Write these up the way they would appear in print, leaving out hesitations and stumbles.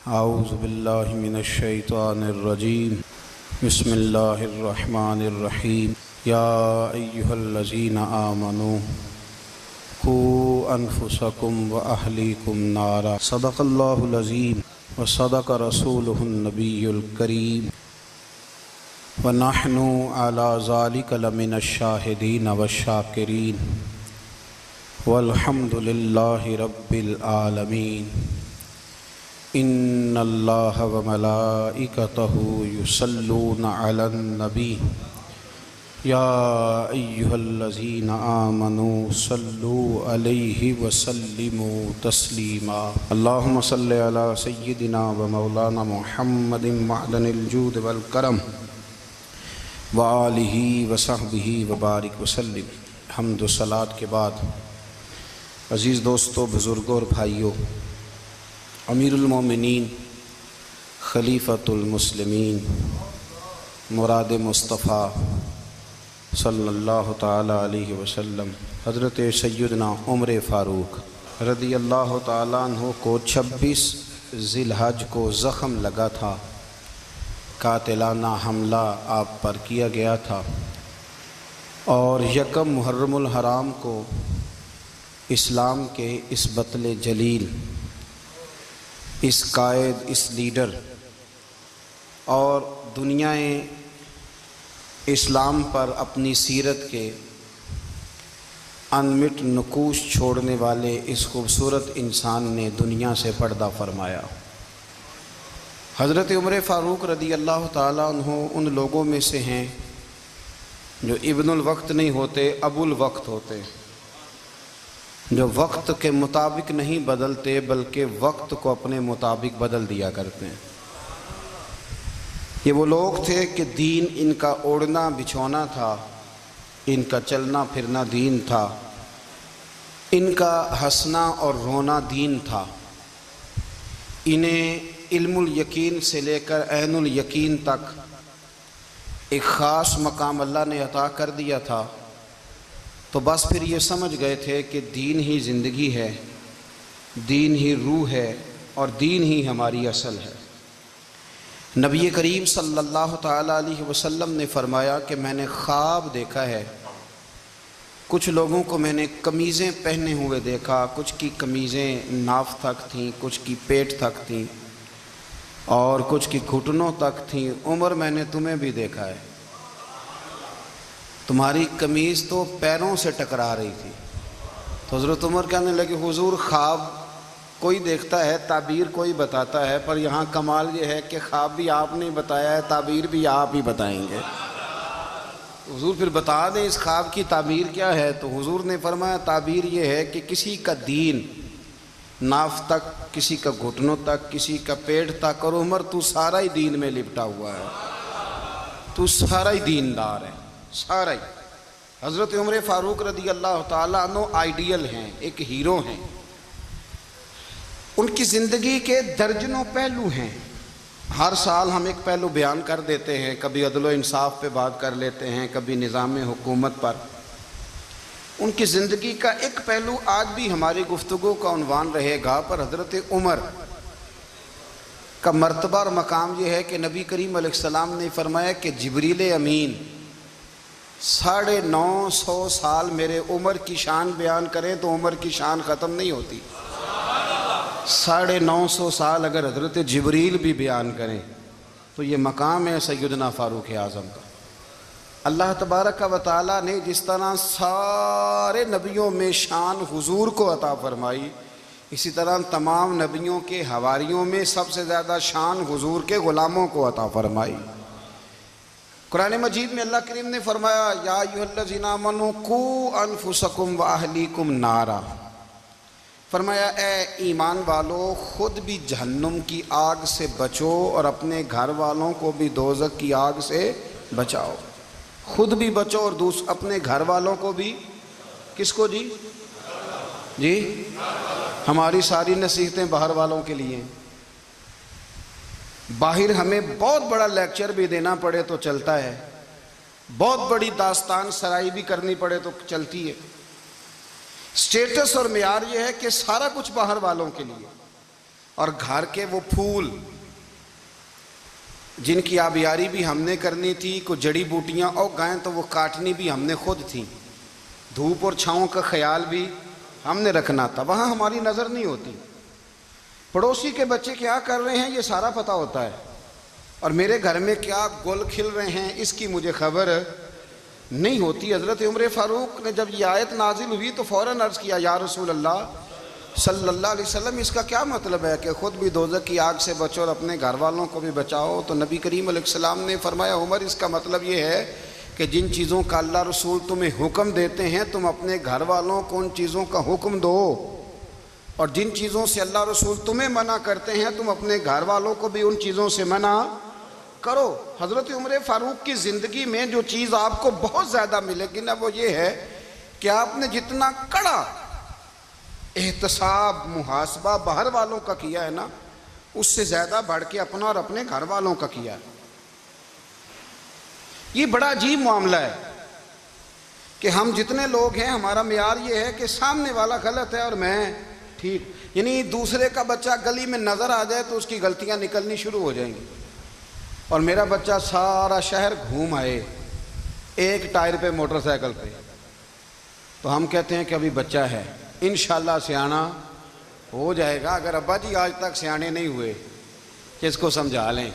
اعوذ باللہ من الشیطان الرجیم بسم اللہ الرحمن الرحیم یا ایہا الذین آمنوا قوا انفسکم واہلیکم نارا صدق اللہ العظیم وصدق رسولہ النبی الکریم ونحن علی ذلک لمن الشاہدین والشاکرین والحمد للہ رب العالمین ان اللہ وملائکتہ یصلون علی النبی یا ایہا الذین آمنوا صلوا علیہ وسلموا تسلیما اللہم صلی علی سیدنا و مولانا محمد معدن الجود والکرم وآلہ وصحبہ وبارک وسلم۔ حمد و صلاۃ کے بعد عزیز دوستو، بزرگوں اور بھائیوں، امیر المومنین خلیفۃ المسلمین مراد مصطفیٰ صلی اللہ تعالی علیہ وسلم حضرت سیدنا عمر فاروق رضی اللہ تعالیٰ عنہ کو 26 ذی الحج کو زخم لگا تھا، قاتلانہ حملہ آپ پر کیا گیا تھا، اور 1 محرم الحرام کو اسلام کے اس بطل جلیل، اس قائد، اس لیڈر اور دنیا اسلام پر اپنی سیرت کے انمٹ نقوش چھوڑنے والے اس خوبصورت انسان نے دنیا سے پردہ فرمایا۔ حضرت عمر فاروق رضی اللہ تعالیٰ عنہ ان لوگوں میں سے ہیں جو ابن الوقت نہیں ہوتے، ابو الوقت ہوتے، جو وقت کے مطابق نہیں بدلتے بلکہ وقت کو اپنے مطابق بدل دیا کرتے ہیں۔ یہ وہ لوگ تھے کہ دین ان کا اوڑھنا بچھونا تھا، ان کا چلنا پھرنا دین تھا، ان کا ہنسنا اور رونا دین تھا۔ انہیں علم الیقین سے لے کر عین الیقین تک ایک خاص مقام اللہ نے عطا کر دیا تھا، تو بس پھر یہ سمجھ گئے تھے کہ دین ہی زندگی ہے، دین ہی روح ہے، اور دین ہی ہماری اصل ہے۔ نبی کریم صلی اللہ تعالیٰ علیہ وسلم نے فرمایا کہ میں نے خواب دیکھا ہے، کچھ لوگوں کو میں نے قمیضیں پہنے ہوئے دیکھا، کچھ کی قمیضیں ناف تک تھیں، کچھ کی پیٹ تک تھیں، اور کچھ کی گھٹنوں تک تھیں۔ عمر، میں نے تمہیں بھی دیکھا ہے، تمہاری قمیض تو پیروں سے ٹکرا رہی تھی۔ تو حضرت عمر کہنے لگے، حضور خواب کوئی دیکھتا ہے، تعبیر کوئی بتاتا ہے، پر یہاں کمال یہ ہے کہ خواب بھی آپ نے بتایا ہے، تعبیر بھی آپ ہی بتائیں گے۔ حضور پھر بتا دیں اس خواب کی تعبیر کیا ہے۔ تو حضور نے فرمایا تعبیر یہ ہے کہ کسی کا دین ناف تک، کسی کا گھٹنوں تک، کسی کا پیٹ تک، اور عمر تو سارا ہی دین میں لپٹا ہوا ہے، تو سارا ہی دیندار ہے، سارا ہی۔ حضرت عمر فاروق رضی اللہ تعالیٰ عنہ آئیڈیل ہیں، ایک ہیرو ہیں۔ ان کی زندگی کے درجنوں پہلو ہیں، ہر سال ہم ایک پہلو بیان کر دیتے ہیں، کبھی عدل و انصاف پہ بات کر لیتے ہیں، کبھی نظام حکومت پر۔ ان کی زندگی کا ایک پہلو آج بھی ہماری گفتگو کا عنوان رہے گا، پر حضرت عمر کا مرتبہ اور مقام یہ ہے کہ نبی کریم علیہ السلام نے فرمایا کہ جبریل امین 950 سال میرے عمر کی شان بیان کریں تو عمر کی شان ختم نہیں ہوتی۔ 950 سال اگر حضرت جبریل بھی بیان کریں تو یہ مقام ہے سیدنا فاروق اعظم کا۔ اللہ تبارک و تعالیٰ نے جس طرح سارے نبیوں میں شان حضور کو عطا فرمائی، اسی طرح تمام نبیوں کے حواریوں میں سب سے زیادہ شان حضور کے غلاموں کو عطا فرمائی۔ قرآن مجید میں اللہ کریم نے فرمایا یا ایھا الذین آمنوا قوا انفسکم واہلیکم نارا، فرمایا اے ایمان والو خود بھی جہنم کی آگ سے بچو اور اپنے گھر والوں کو بھی دوزخ کی آگ سے بچاؤ۔ خود بھی بچو اور اپنے گھر والوں کو بھی، کس کو جی؟ جی ہماری ساری نصیحتیں باہر والوں کے لیے ہیں۔ باہر ہمیں بہت بڑا لیکچر بھی دینا پڑے تو چلتا ہے، بہت بڑی داستان سرائی بھی کرنی پڑے تو چلتی ہے، سٹیٹس اور معیار یہ ہے کہ سارا کچھ باہر والوں کے لیے، اور گھر کے وہ پھول جن کی آبیاری بھی ہم نے کرنی تھی، کوئی جڑی بوٹیاں اور گائیں تو وہ کاٹنی بھی ہم نے خود تھی، دھوپ اور چھاؤں کا خیال بھی ہم نے رکھنا تھا، وہاں ہماری نظر نہیں ہوتی۔ پڑوسی کے بچے کیا کر رہے ہیں یہ سارا پتہ ہوتا ہے، اور میرے گھر میں کیا گل کھل رہے ہیں اس کی مجھے خبر نہیں ہوتی۔ حضرت عمر فاروق نے جب یہ آیت نازل ہوئی تو فوراً عرض کیا یا رسول اللہ صلی اللہ علیہ وسلم، اس کا کیا مطلب ہے کہ خود بھی دوزخ کی آگ سے بچو اور اپنے گھر والوں کو بھی بچاؤ؟ تو نبی کریم علیہ السلام نے فرمایا عمر، اس کا مطلب یہ ہے کہ جن چیزوں کا اللہ رسول تمہیں حکم دیتے ہیں تم اپنے گھر والوں کو ان چیزوں کا حکم دو، اور جن چیزوں سے اللہ رسول تمہیں منع کرتے ہیں تم اپنے گھر والوں کو بھی ان چیزوں سے منع کرو۔ حضرت عمر فاروق کی زندگی میں جو چیز آپ کو بہت زیادہ ملے گی نا وہ یہ ہے کہ آپ نے جتنا کڑا احتساب محاسبہ باہر والوں کا کیا ہے نا، اس سے زیادہ بڑھ کے اپنا اور اپنے گھر والوں کا کیا ہے۔ یہ بڑا عجیب معاملہ ہے کہ ہم جتنے لوگ ہیں ہمارا معیار یہ ہے کہ سامنے والا غلط ہے اور میں ٹھیک، یعنی دوسرے کا بچہ گلی میں نظر آ جائے تو اس کی غلطیاں نکلنی شروع ہو جائیں گی، اور میرا بچہ سارا شہر گھوم آئے ایک ٹائر پہ موٹر سائیکل پہ، تو ہم کہتے ہیں کہ ابھی بچہ ہے، انشاءاللہ سیانا ہو جائے گا۔ اگر ابا جی آج تک سیانے نہیں ہوئے کہ اس کو سمجھا لیں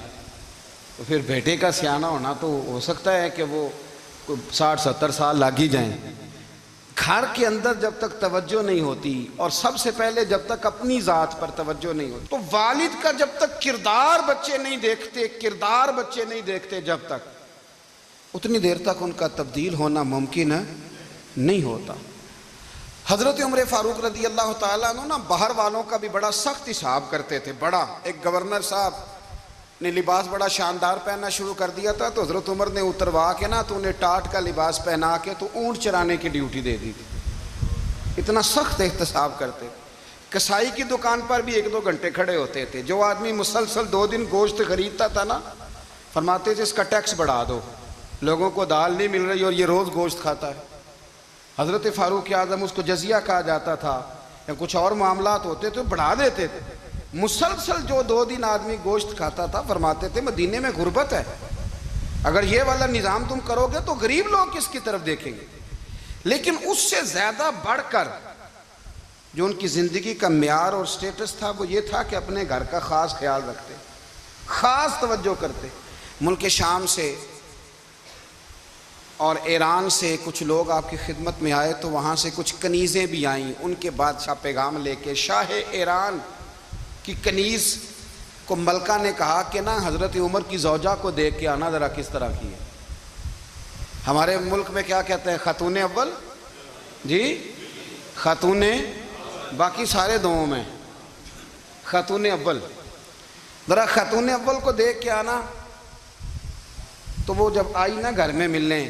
تو پھر بیٹے کا سیانا ہونا تو ہو سکتا ہے کہ وہ 60-70 سال لگ ہی جائیں۔ گھر کے اندر جب تک توجہ نہیں ہوتی، اور سب سے پہلے جب تک اپنی ذات پر توجہ نہیں ہوتی، تو والد کا جب تک کردار بچے نہیں دیکھتے جب تک، اتنی دیر تک ان کا تبدیل ہونا ممکن نہیں ہوتا۔ حضرت عمر فاروق رضی اللہ تعالیٰ عنہ باہر والوں کا بھی بڑا سخت حساب کرتے تھے۔ بڑا ایک گورنر صاحب نے لباس بڑا شاندار پہننا شروع کر دیا تھا تو حضرت عمر نے اتروا کے نا تو انہیں ٹاٹ کا لباس پہنا کے تو اونٹ چرانے کی ڈیوٹی دے دی تھی، اتنا سخت احتساب کرتے تھے۔ کسائی کی دکان پر بھی 1-2 گھنٹے کھڑے ہوتے تھے، جو آدمی مسلسل 2 دن گوشت خریدتا تھا نا، فرماتے تھے اس کا ٹیکس بڑھا دو، لوگوں کو دال نہیں مل رہی اور یہ روز گوشت کھاتا ہے۔ حضرت فاروق اعظم، اس کو جزیہ کہا جاتا تھا، یا کچھ اور معاملات ہوتے تو بڑھا دیتے تھے۔ مسلسل جو 2 دن آدمی گوشت کھاتا تھا، فرماتے تھے مدینے میں غربت ہے، اگر یہ والا نظام تم کرو گے تو غریب لوگ کس کی طرف دیکھیں گے۔ لیکن اس سے زیادہ بڑھ کر جو ان کی زندگی کا معیار اور سٹیٹس تھا وہ یہ تھا کہ اپنے گھر کا خاص خیال رکھتے، خاص توجہ کرتے۔ ملک شام سے اور ایران سے کچھ لوگ آپ کی خدمت میں آئے تو وہاں سے کچھ کنیزیں بھی آئیں، ان کے بادشاہ پیغام لے کے۔ شاہ ایران کی کنیز کو ملکہ نے کہا کہ نا حضرت عمر کی زوجہ کو دیکھ کے آنا ذرا کس طرح کی ہے۔ ہمارے ملک میں کیا کہتے ہیں، خاتون اول، جی خاتون، باقی سارے دووں میں خاتون اول، ذرا خاتون اول کو دیکھ کے آنا۔ تو وہ جب آئی نا گھر میں ملنے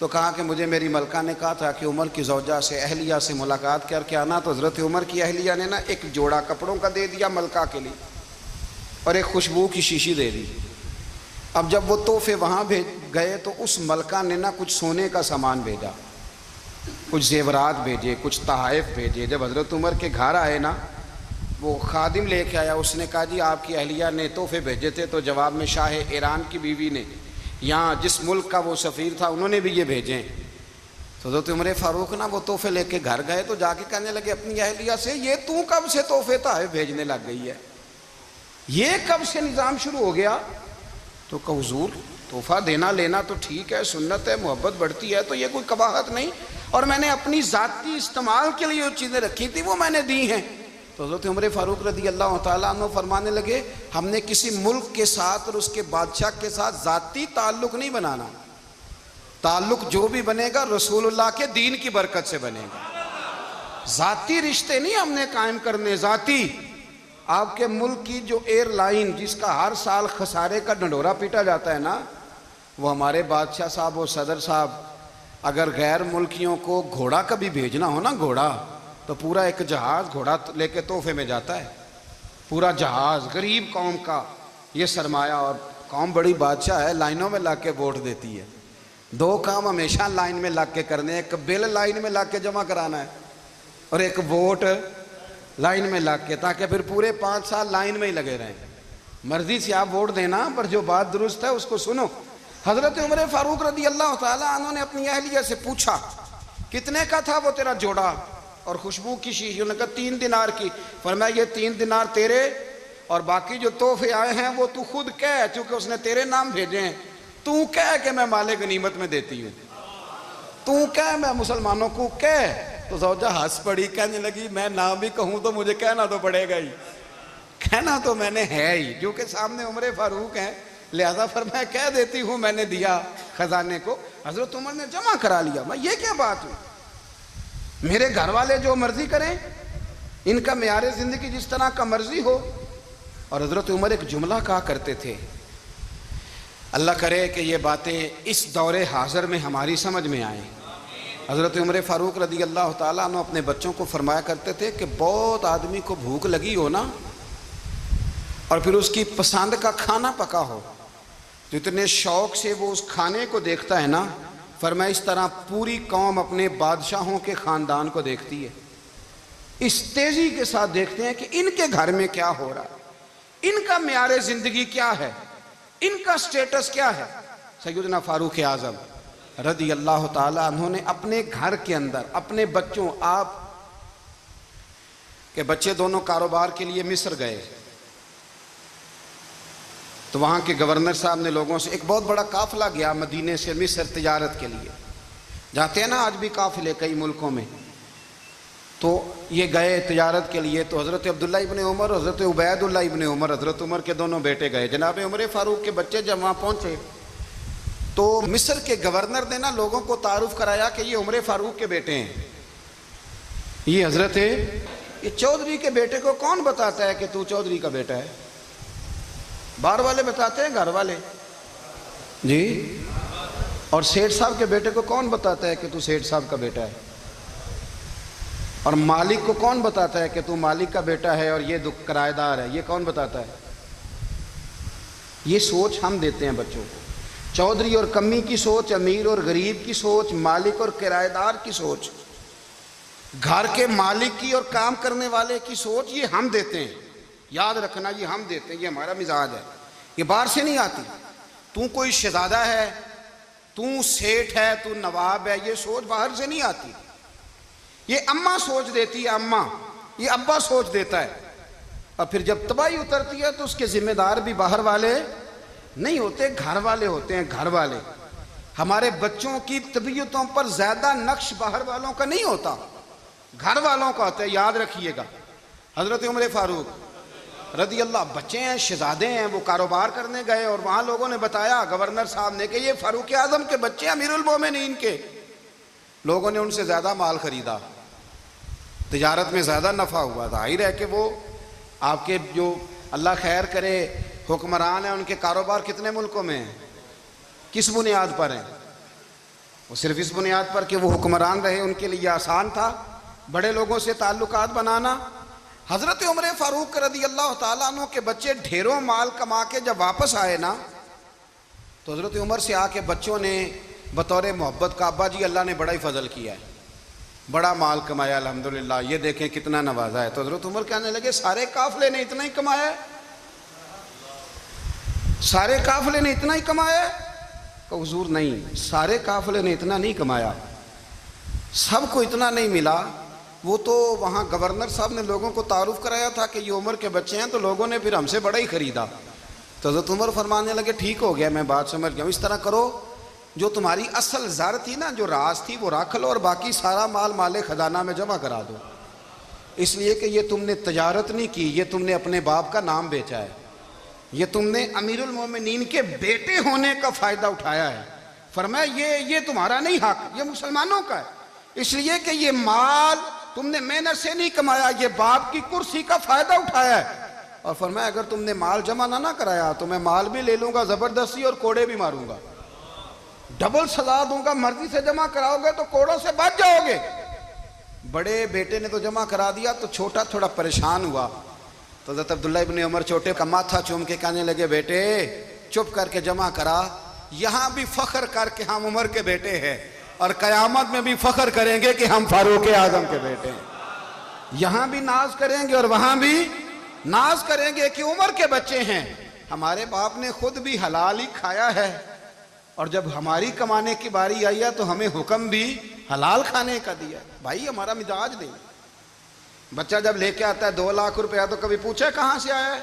تو کہا کہ مجھے میری ملکہ نے کہا تھا کہ عمر کی زوجہ سے اہلیہ سے ملاقات کر کے آنا، تو حضرت عمر کی اہلیہ نے نا ایک جوڑا کپڑوں کا دے دیا ملکہ کے لیے اور ایک خوشبو کی شیشی دے دی۔ اب جب وہ تحفے وہاں گئے تو اس ملکہ نے نا کچھ سونے کا سامان بھیجا، کچھ زیورات بھیجے، کچھ تحائف بھیجے۔ جب حضرت عمر کے گھر آئے نا وہ خادم لے کے آیا، اس نے کہا جی آپ کی اہلیہ نے تحفے بھیجے تھے، تو جواب میں شاہ ایران کی بیوی نے، یہاں جس ملک کا وہ سفیر تھا انہوں نے بھی یہ بھیجیں۔ تو حضرت عمر فاروق نا وہ تحفے لے کے گھر گئے تو جا کے کہنے لگے اپنی اہلیہ سے، یہ تو کب سے تحفے تحائف بھیجنے لگ گئی ہے، یہ کب سے نظام شروع ہو گیا؟ تو کہ حضور تحفہ دینا لینا تو ٹھیک ہے، سنت ہے، محبت بڑھتی ہے، تو یہ کوئی قباحت نہیں، اور میں نے اپنی ذاتی استعمال کے لیے جو چیزیں رکھی تھی وہ میں نے دی ہیں۔ تو حضرت عمر فاروق رضی اللہ تعالیٰ عنہ فرمانے لگے ہم نے کسی ملک کے ساتھ اور اس کے بادشاہ کے ساتھ ذاتی تعلق نہیں بنانا، تعلق جو بھی بنے گا رسول اللہ کے دین کی برکت سے بنے گا، ذاتی رشتے نہیں ہم نے قائم کرنے۔ ذاتی آپ کے ملک کی جو ایئر لائن جس کا ہر سال خسارے کا ڈنڈورا پیٹا جاتا ہے نا، وہ ہمارے بادشاہ صاحب اور صدر صاحب اگر غیر ملکیوں کو گھوڑا کبھی بھیجنا ہو نا، گھوڑا، تو پورا ایک جہاز گھوڑا لے کے تحفے میں جاتا ہے، پورا جہاز غریب قوم کا یہ سرمایہ، اور قوم بڑی بادشاہ ہے، لائنوں میں لگ کے ووٹ دیتی ہے۔ 2 کام ہمیشہ لائن میں لگ کے کرنے، ایک بل لائن میں لگ کے جمع کرانا ہے اور ایک ووٹ لائن میں لگ کے، تاکہ پھر پورے 5 سال لائن میں ہی لگے رہیں۔ مرضی سے آپ ووٹ دینا، پر جو بات درست ہے اس کو سنو۔ حضرت عمر فاروق رضی اللہ تعالیٰ عنہ نے اپنی اہلیہ سے پوچھا کتنے کا تھا وہ تیرا جوڑا اور خوشبو کی شیشی؟ انہوں نے کہا 3 دینار کی۔ فرمایا یہ 3 دینار تیرے اور باقی جو تحفے آئے ہیں وہ تو خود کہہ، چونکہ اس نے تیرے نام بھیجے ہیں، تو کہہ کہ میں مال غنیمت میں دیتی ہوں، تو کہہ میں مسلمانوں کو کہہ۔ تو زوجہ ہنس پڑی، کہنے لگی میں نہ بھی کہوں تو مجھے کہنا تو پڑے گا ہی، کہنا تو میں نے ہے ہی، جو کہ سامنے عمر فاروق ہیں، لہذا فرمایا کہہ دیتی ہوں میں نے دیا خزانے کو۔ حضرت عمر نے جمع کرا لیا۔ میں یہ کیا بات ہوئی؟ میرے گھر والے جو مرضی کریں، ان کا معیار زندگی جس طرح کا مرضی ہو۔ اور حضرت عمر ایک جملہ کہا کرتے تھے، اللہ کرے کہ یہ باتیں اس دور حاضر میں ہماری سمجھ میں آئیں۔ حضرت عمر فاروق رضی اللہ تعالیٰ عنہ اپنے بچوں کو فرمایا کرتے تھے کہ بہت آدمی کو بھوک لگی ہو نا، اور پھر اس کی پسند کا کھانا پکا ہو، تو اتنے شوق سے وہ اس کھانے کو دیکھتا ہے نا، فرمایا اس طرح پوری قوم اپنے بادشاہوں کے خاندان کو دیکھتی ہے، اس تیزی کے ساتھ دیکھتے ہیں کہ ان کے گھر میں کیا ہو رہا ہے، ان کا معیار زندگی کیا ہے، ان کا سٹیٹس کیا ہے۔ سیدنا فاروق اعظم رضی اللہ تعالیٰ عنہ نے اپنے گھر کے اندر اپنے بچوں، آپ کے بچے دونوں کاروبار کے لیے مصر گئے، تو وہاں کے گورنر صاحب نے لوگوں سے، ایک بہت بڑا قافلہ گیا مدینے سے مصر تجارت کے لیے، جاتے ہیں نا آج بھی قافلے کئی ملکوں میں، تو یہ گئے تجارت کے لیے۔ تو حضرت عبداللہ ابن عمر، حضرت عبید اللہ ابن عمر، حضرت عمر کے دونوں بیٹے گئے۔ جناب عمر فاروق کے بچے جب وہاں پہنچے تو مصر کے گورنر نے نا لوگوں کو تعارف کرایا کہ یہ عمر فاروق کے بیٹے ہیں، یہ حضرت یہ چودھری کے بیٹے کو کون بتاتا ہے کہ تو چودھری کا بیٹا ہے؟ باہر والے بتاتے ہیں، گھر والے جی؟ اور سیٹھ صاحب کے بیٹے کو کون بتاتا ہے کہ تو سیٹھ صاحب کا بیٹا ہے؟ اور مالک کو کون بتاتا ہے کہ تو مالک کا بیٹا ہے اور یہ کرایہ دار ہے؟ یہ کون بتاتا ہے؟ یہ سوچ ہم دیتے ہیں بچوں کو، چودھری اور کمی کی سوچ، امیر اور غریب کی سوچ، مالک اور کرایہ دار کی سوچ، گھر کے مالک کی اور کام کرنے والے کی سوچ، یہ ہم دیتے ہیں۔ یاد رکھنا، یہ ہم دیتے ہیں، یہ ہمارا مزاج ہے، یہ باہر سے نہیں آتی۔ تو کوئی شہزادہ ہے، تو سیٹھ ہے، تو نواب ہے، یہ سوچ باہر سے نہیں آتی، یہ اماں سوچ دیتی ہے، اماں، یہ ابا سوچ دیتا ہے۔ اور پھر جب تباہی اترتی ہے تو اس کے ذمہ دار بھی باہر والے نہیں ہوتے، گھر والے ہوتے ہیں، گھر والے۔ ہمارے بچوں کی طبیعتوں پر زیادہ نقش باہر والوں کا نہیں ہوتا، گھر والوں کا ہوتا ہے، یاد رکھیے گا۔ حضرت عمر فاروق رضی اللہ، بچے ہیں، شہزادے ہیں، وہ کاروبار کرنے گئے اور وہاں لوگوں نے بتایا گورنر صاحب نے کہ یہ فاروق اعظم کے بچے، امیر المومنین کے۔ لوگوں نے ان سے زیادہ مال خریدا، تجارت میں زیادہ نفع ہوا، ظاہر ہے کہ وہ آپ کے جو اللہ خیر کرے حکمران ہیں، ان کے کاروبار کتنے ملکوں میں ہیں، کس بنیاد پر ہیں؟ وہ صرف اس بنیاد پر کہ وہ حکمران رہے، ان کے لیے آسان تھا بڑے لوگوں سے تعلقات بنانا۔ حضرت عمر فاروق رضی اللہ تعالیٰ عنہ کے بچے ڈھیروں مال کما کے جب واپس آئے نا، تو حضرت عمر سے آ کے بچوں نے بطور محبت کا، ابا جی اللہ نے بڑا ہی فضل کیا ہے، بڑا مال کمایا الحمدللہ، یہ دیکھیں کتنا نوازا ہے۔ تو حضرت عمر کہنے لگے سارے قافلے نے اتنا ہی کمایا ہے؟ سارے قافلے نے اتنا ہی کمایا ہے؟ کہ حضور نہیں، سارے قافلے نے اتنا نہیں کمایا، سب کو اتنا نہیں ملا۔ وہ تو وہاں گورنر صاحب نے لوگوں کو تعارف کرایا تھا کہ یہ عمر کے بچے ہیں، تو لوگوں نے پھر ہم سے بڑا ہی خریدا۔ تو حضرت عمر فرمانے لگے ٹھیک ہو گیا، میں بات سمجھ گیا ہوں، اس طرح کرو جو تمہاری اصل زر تھی نا، جو راز تھی، وہ رکھ لو اور باقی سارا مال مال خزانہ میں جمع کرا دو، اس لیے کہ یہ تم نے تجارت نہیں کی، یہ تم نے اپنے باپ کا نام بیچا ہے، یہ تم نے امیر المومنین کے بیٹے ہونے کا فائدہ اٹھایا ہے۔ فرمایا یہ تمہارا نہیں حق، یہ مسلمانوں کا ہے، اس لیے کہ یہ مال تم نے محنت سے نہیں کمایا، یہ باپ کی کرسی کا فائدہ اٹھایا ہے۔ اور فرمایا اگر تم نے مال جمع نہ کرایا تو میں مال بھی لے لوں گا زبردستی اور کوڑے بھی ماروں گا، ڈبل سزا دوں گا، مرضی سے جمع کراؤ گے تو کوڑوں سے بچ جاؤ گے۔ بڑے بیٹے نے تو جمع کرا دیا، تو چھوٹا تھوڑا پریشان ہوا، تو حضرت عبداللہ ابن عمر چھوٹے کا ماتھا چوم کے کہنے لگے بیٹے چپ کر کے جمع کرا، یہاں بھی فخر کر کے ہم عمر کے بیٹے ہیں، اور قیامت میں بھی فخر کریں گے کہ ہم فاروق اعظم کے بیٹے ہیں۔ یہاں بھی ناز کریں گے اور وہاں بھی ناز کریں گے کہ عمر کے بچے ہیں، ہمارے باپ نے خود بھی حلال ہی کھایا ہے، اور جب ہماری کمانے کی باری آئی ہے تو ہمیں حکم بھی حلال کھانے کا دیا۔ بھائی ہمارا مزاج نہیں۔ بچہ جب لے کے آتا ہے 2 لاکھ روپیہ تو کبھی پوچھے کہاں سے آیا ہے؟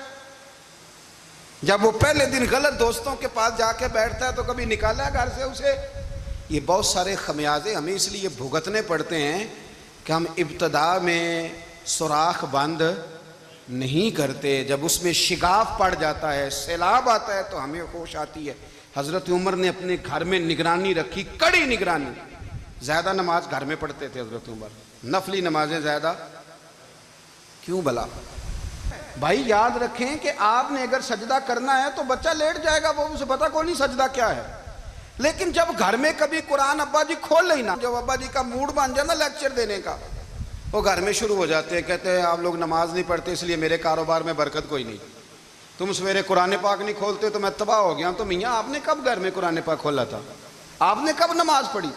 جب وہ پہلے دن غلط دوستوں کے پاس جا کے بیٹھتا ہے تو کبھی نکالا ہے گھر سے اسے؟ یہ بہت سارے خمیازے ہمیں اس لیے بھگتنے پڑتے ہیں کہ ہم ابتدا میں سوراخ بند نہیں کرتے، جب اس میں شگاف پڑ جاتا ہے، سیلاب آتا ہے تو ہمیں ہوش آتی ہے۔ حضرت عمر نے اپنے گھر میں نگرانی رکھی، کڑی نگرانی۔ زیادہ نماز گھر میں پڑھتے تھے حضرت عمر، نفلی نمازیں زیادہ کیوں بلا؟ بھائی یاد رکھیں کہ آپ نے اگر سجدہ کرنا ہے تو بچہ لیٹ جائے گا، وہ اسے پتہ کو نہیں سجدہ کیا ہے، لیکن جب گھر میں کبھی قرآن ابا جی کھول لیں نا، جب ابا جی کا موڈ بن جائے نا لیکچر دینے کا، وہ گھر میں شروع ہو جاتے ہیں، کہتے ہیں آپ لوگ نماز نہیں پڑھتے اس لیے میرے کاروبار میں برکت کوئی نہیں، تم سویرے قرآن پاک نہیں کھولتے تو میں تباہ ہو گیا ہوں۔ تو میاں آپ نے کب گھر میں قرآن پاک کھولا تھا؟ آپ نے کب نماز پڑھی؟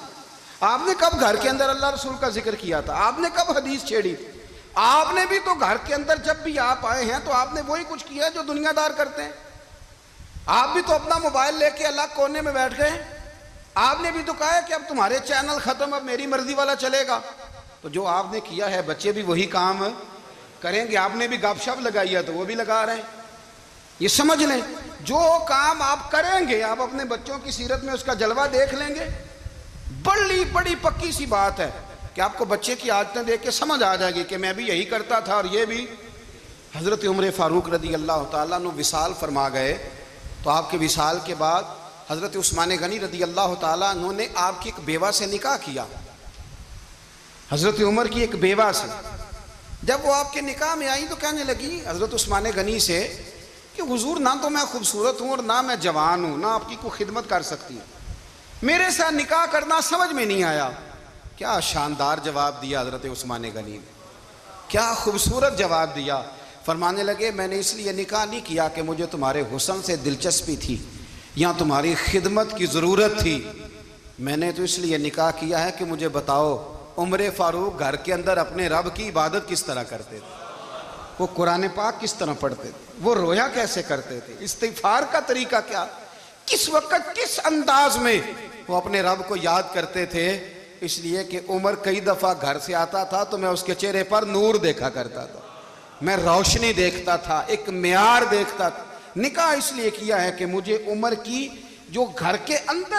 آپ نے کب گھر کے اندر اللہ رسول کا ذکر کیا تھا؟ آپ نے کب حدیث چھیڑی؟ آپ نے بھی تو گھر کے اندر جب بھی آپ آئے ہیں تو آپ نے وہی کچھ کیا جو دنیا دار کرتے ہیں۔ آپ بھی تو اپنا موبائل لے کے الگ کونے میں بیٹھ گئے، آپ نے بھی تو کہا ہے کہ اب تمہارے چینل ختم، اب میری مرضی والا چلے گا۔ تو جو آپ نے کیا ہے بچے بھی وہی کام کریں گے۔ آپ نے بھی گپ شپ لگائی ہے تو وہ بھی لگا رہے ہیں۔ یہ سمجھ لیں جو کام آپ کریں گے آپ اپنے بچوں کی سیرت میں اس کا جلوہ دیکھ لیں گے۔ بڑی پکی سی بات ہے کہ آپ کو بچے کی عادتیں دیکھ کے سمجھ آ جائے گی کہ میں بھی یہی کرتا تھا اور یہ بھی۔ حضرت عمر فاروق رضی اللہ تعالیٰ عنہ وصال فرما گئے تو آپ کے وصال کے بعد حضرت عثمان غنی رضی اللہ تعالیٰ عنہ نے آپ کی ایک بیوہ سے نکاح کیا، حضرت عمر کی ایک بیوہ سے۔ جب وہ آپ کے نکاح میں آئی تو کہنے لگی حضرت عثمان غنی سے کہ حضور نہ تو میں خوبصورت ہوں اور نہ میں جوان ہوں، نہ آپ کی کوئی خدمت کر سکتی ہوں، میرے ساتھ نکاح کرنا سمجھ میں نہیں آیا۔ کیا شاندار جواب دیا حضرت عثمان غنی نے، کیا خوبصورت جواب دیا۔ فرمانے لگے میں نے اس لیے نکاح نہیں کیا کہ مجھے تمہارے حسن سے دلچسپی تھی یا تمہاری خدمت کی ضرورت تھی، میں نے تو اس لیے نکاح کیا ہے کہ مجھے بتاؤ عمر فاروق گھر کے اندر اپنے رب کی عبادت کس طرح کرتے تھے، وہ قرآن پاک کس طرح پڑھتے تھے، وہ رویا کیسے کرتے تھے، استغفار کا طریقہ کیا، کس وقت کس انداز میں وہ اپنے رب کو یاد کرتے تھے۔ اس لیے کہ عمر کئی دفعہ گھر سے آتا تھا تو میں اس کے چہرے پر نور دیکھا کرتا تھا، میں روشنی دیکھتا تھا، ایک معیار دیکھتا تھا۔ نکاح اس لیے کیا ہے کہ مجھے عمر کی جو گھر کے اندر